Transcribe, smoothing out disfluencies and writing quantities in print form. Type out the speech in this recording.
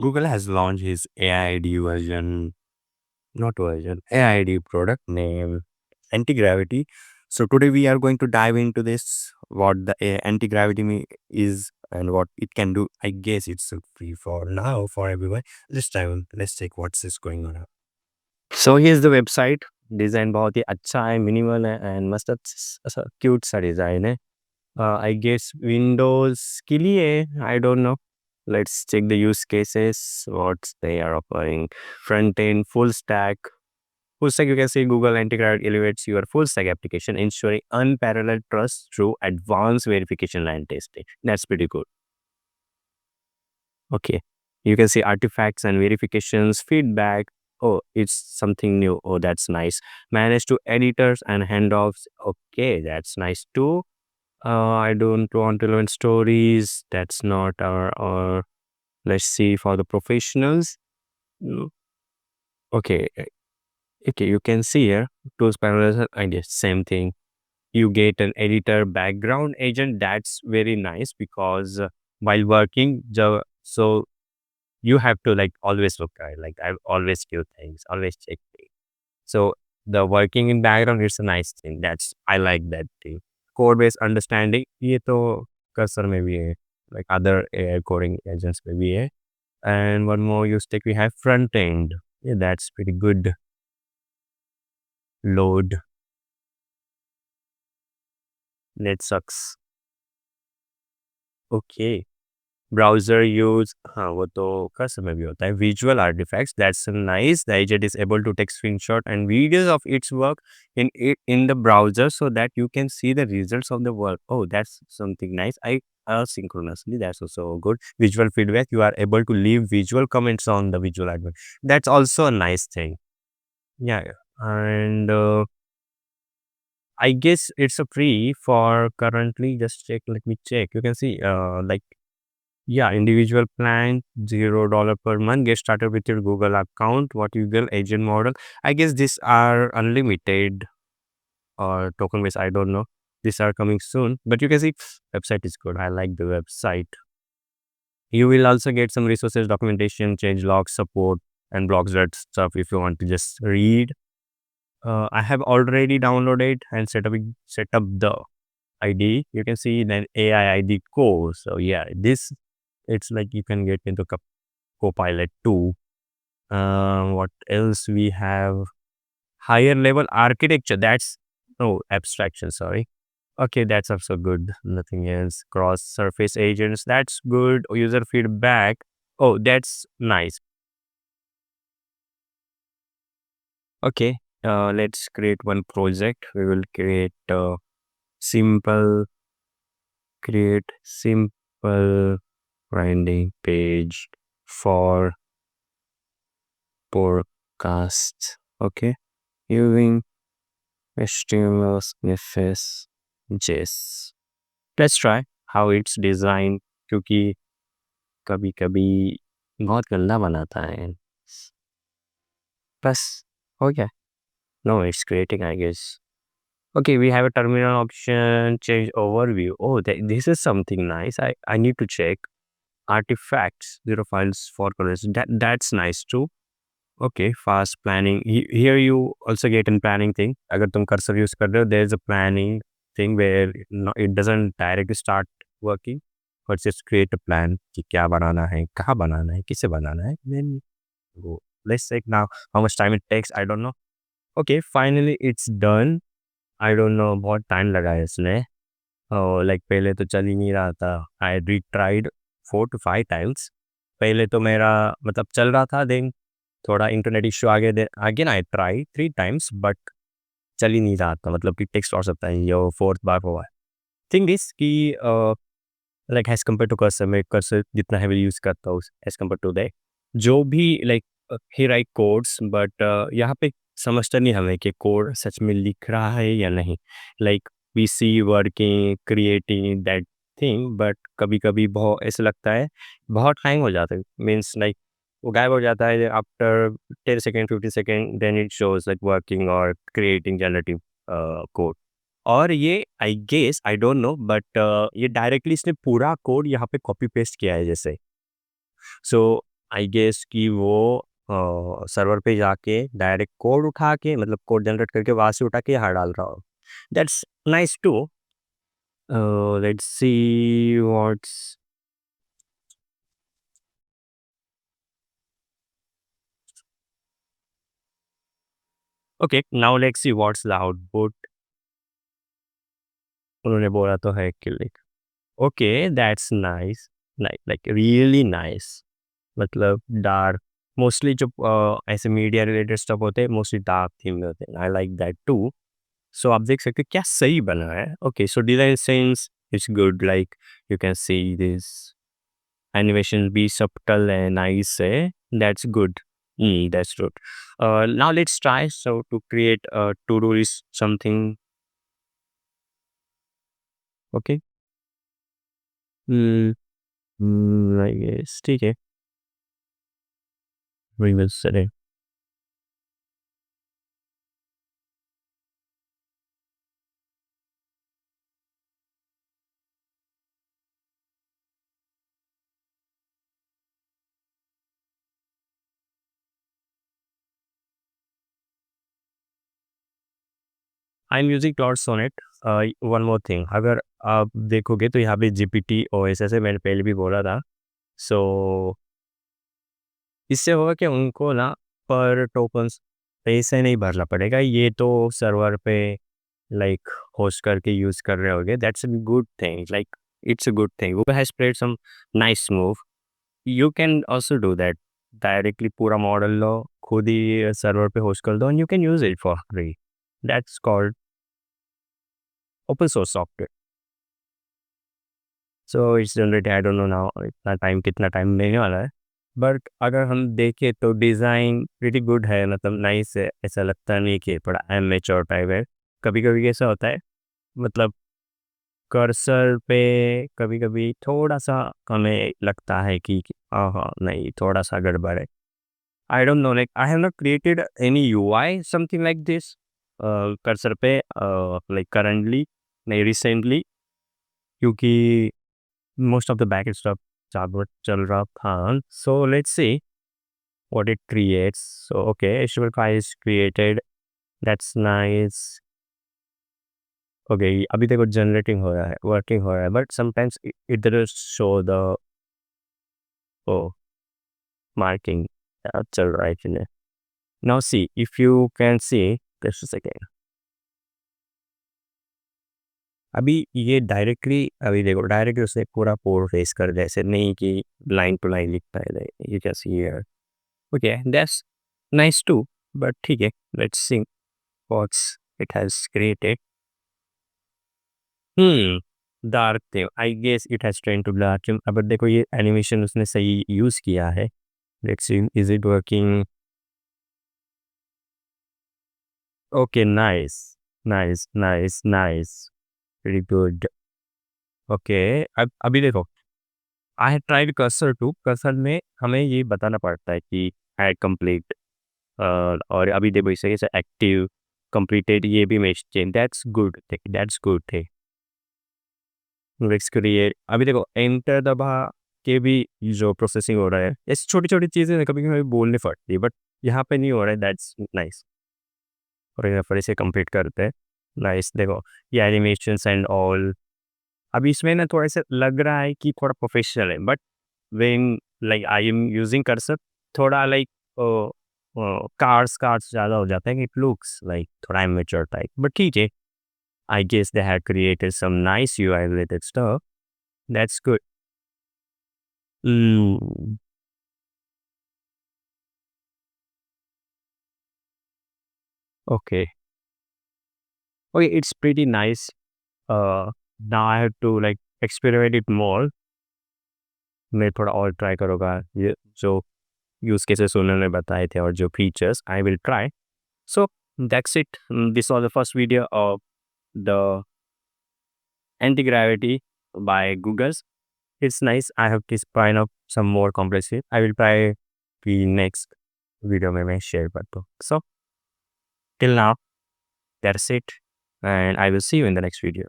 Google has launched his AID version, not version, AID product named Antigravity. So today we are going to dive into this, what the anti-gravity is and what it can do. I guess it's free for now for everyone. Let's check what's this going on. So here's the website. Design बहुत ही अच्छा है, minimal है and मस्त cute सा design है. I guess Windows के लिए, I don't know. Let's check the use cases, what they are offering. Front end, full stack. Full stack, you can see Google Antigravity elevates your full stack application, ensuring unparalleled trust through advanced verification and testing. That's pretty good. Okay. You can see artifacts and verifications, feedback. Oh, it's something new. Oh, that's nice. Manage to editors and handoffs. Okay, that's nice too. I don't want to learn stories. That's not our let's see for the professionals. Mm, Okay. Okay, you can see here tools parallel ideas, same thing. You get an editor background agent. That's very nice because while working, so you have to like always look at like I always do things, always check things. So the working in background is a nice thing. That's I like that thing. Code based understanding, ये तो cursor में भी है, like other AI coding agents में भी है. And one more use case we have front end. Yeah, that's pretty good. Load. Net sucks. Okay. Browser use हाँ वो तो कसम में भी होता है visual artefacts that's nice the agent is able to take screenshot and videos of its work in the browser so that you can see the results of the work. Oh, that's something nice. I asynchronously, that's also good. Visual feedback, you are able to leave visual comments on the visual advert. That's also a nice thing. Yeah. And I guess it's a free for currently. Just check, let me check. You can see like, yeah, individual plan, $0 per month. Get started with your Google account. What Google agent model? I guess these are unlimited or token based. I don't know. These are coming soon, but you can see website is good. I like the website. You will also get some resources, documentation, change logs, support, and blogs, that stuff if you want to just read. I have already downloaded and set up the IDE. You can see then AI ID core. So yeah, this it's like you can get into Copilot 2. What else we have? Higher level architecture. That's abstraction. Sorry. Okay, that's also good. Nothing else. Cross surface agents. That's good. User feedback. Oh, that's nice. Okay. Let's create one project. We will simple create simple branding page for podcast. Okay. Using HTML snippets, JS. Let's try how it's designed क्योंकि कभी कभी बहुत गंदा बनाता है बस हो गया no it's creating I guess. Okay, we have a terminal option, change overview. Oh, this is something nice. I need to check artifacts, zero files for colors. That's nice too. Okay, fast planning. Here you also get in planning thing. अगर तुम cursor use कर रहे हो, there's a planning thing where it doesn't directly start working, but just create a plan कि क्या बनाना है, कहाँ बनाना है, किसे बनाना है. Then go. Let's check now how much time it takes. I don't know. Okay, finally it's done. I don't know बहुत time लगा है इसने. Oh, like पहले तो चल ही नहीं रहा था. I retried 4 to 5 times. पहले तो मेरा मतलब चल रहा था, then थोड़ा इंटरनेट इश्यू आ गया. Again I try 3 times but चल ही नहीं रहा था, मतलब कि टेक्स्ट और सकता है, ये फोर्थ बार हुआ है. थिंग इज कि like as compare to Cursor, मैं कर्सर जितना हैवी यूज करता हूँ एज कम्पेयर टू दैट, जो भी लाइक ही राइट कोड्स बट यहाँ पे समझता नहीं हमें कि कोड सच में लिख रहा है या नहीं. Like we see working creating that thing, but कभी कभी बहुत ऐसा लगता है बहुत टाइम हो जाता है. मीन्स लाइक वो गायब हो जाता है after 10 second 50 second, then it shows like working और क्रिएटिंग जनरेटिव कोड. और ये I guess I don't know but ये डायरेक्टली इसने पूरा कोड यहाँ पे कॉपी पेस्ट किया है जैसे. सो आई गेस कि वो सर्वर पे जाके डायरेक्ट कोड उठा के मतलब कोड जनरेट करके वहां से उठा के यहाँ डाल रहा हो. That's nice too. Let's see what's okay. Now let's see what's the output. उन्होंने बोला तो है click. Okay that's nice. Like really nice. मतलब डार्क मोस्टली जो ऐसे मीडिया रिलेटेड स्टफ होते हैं मोस्टली डार्क थीम में होते हैं. I like that too. So आप देख सकते हैं क्या सही बना है. Okay so design sense it's good. Like you can see this animation be subtle and nice. That's good. That's good. Now let's try. So to create a to-do list something. Okay. Hmm. I guess. ठीक है. We will set it. I'm using Cloud Sonnet. One more thing. अगर आप देखोगे तो यहाँ पे GPT OS ऐसे मैंने पहले भी बोला था. So इससे होगा कि उनको ना पर टोकन्स पैसे नहीं भरना पड़ेगा. ये तो सर्वर पे लाइक होस्ट करके यूज कर रहे होगे. That's a good thing. Like it's a good thing. Google has played some nice move. You can also do that. Directly पूरा मॉडल लो खुद ही सर्वर पे होस्ट कर दो and you can use it for free. That's called open source software. So it's generated. I don't no now इतना time कितना time लेने वाला है. बट अगर हम देखें तो डिज़ाइन प्रीटी गुड है. मतलब नाइस है. ऐसा लगता नहीं कि थोड़ा एमेच्योर टाइप है. कभी कभी ऐसा होता है. मतलब कर्सर पे कभी कभी थोड़ा सा हमें लगता है कि हाँ हाँ नहीं थोड़ा सा गड़बड़ है. आई don't know like I have not created any UI something like this cursor पे लाइक करंटली नहीं रिसेंटली क्योंकि most of the back stuff चल रहा था. So let's see what it creates. So okay, HTML file is created. That's nice. Okay, अभी देखो generating हो रहा है वर्किंग हो रहा है but sometimes it doesn't show the O marking चल रहा है इसमें. Now see if you can see just a second. अभी ये डायरेक्टली अभी देखो डायरेक्टली उसने पूरा पोर्ट फेस कर दिया. ऐसे नहीं कि लाइन टू लाइन लिखता है. You can see here. Okay that's nice too. But ठीक है let's see what's it has created. Dark theme I guess it has train to dark theme. अब देखो ये एनिमेशन उसने सही यूज किया है. Let's see is it working. Okay nice nice nice nice very good. Okay अब अभी देखो I have tried Cursor too. Cursor में हमें ये बताना पड़ता है कि ऐड कंप्लीट और अभी देखो इसे एक्टिव कंप्लीटेड ये भी match change. That's good. That's good थे. Let's create. अभी देखो एंटर दबा के भी जो प्रोसेसिंग हो रहा है ऐसी छोटी छोटी चीज़ें कभी कभी बोलने पड़ती है बट यहाँ पे नहीं हो रहा है. That's nice. और यहाँ पर इसे कंप्लीट करते हैं. नाइस. देखो ये एनिमेशंस एंड ऑल. अभी इसमें ना थोड़ा सा लग रहा है कि थोड़ा प्रोफेशनल है but when like I am using cursor थोड़ा लाइक कार्स कार्स ज़्यादा हो जाता है. इट लुक्स लाइक थोड़ा एमेच्योर टाइप बट ठीक है. I guess they had created some nice UI related stuff. That's good. Mm, okay. Okay, it's pretty nice. Now I have to like experiment it more. मैं थोड़ा और try करूँगा ये जो use cases उन्होंने बताए थे और जो features I will try. So that's it. This was the first video of the anti-gravity by Google. It's nice. I have to find out some more complexity. I will try the next video में मैं share करता हूँ. So till now that's it and I will see you in the next video.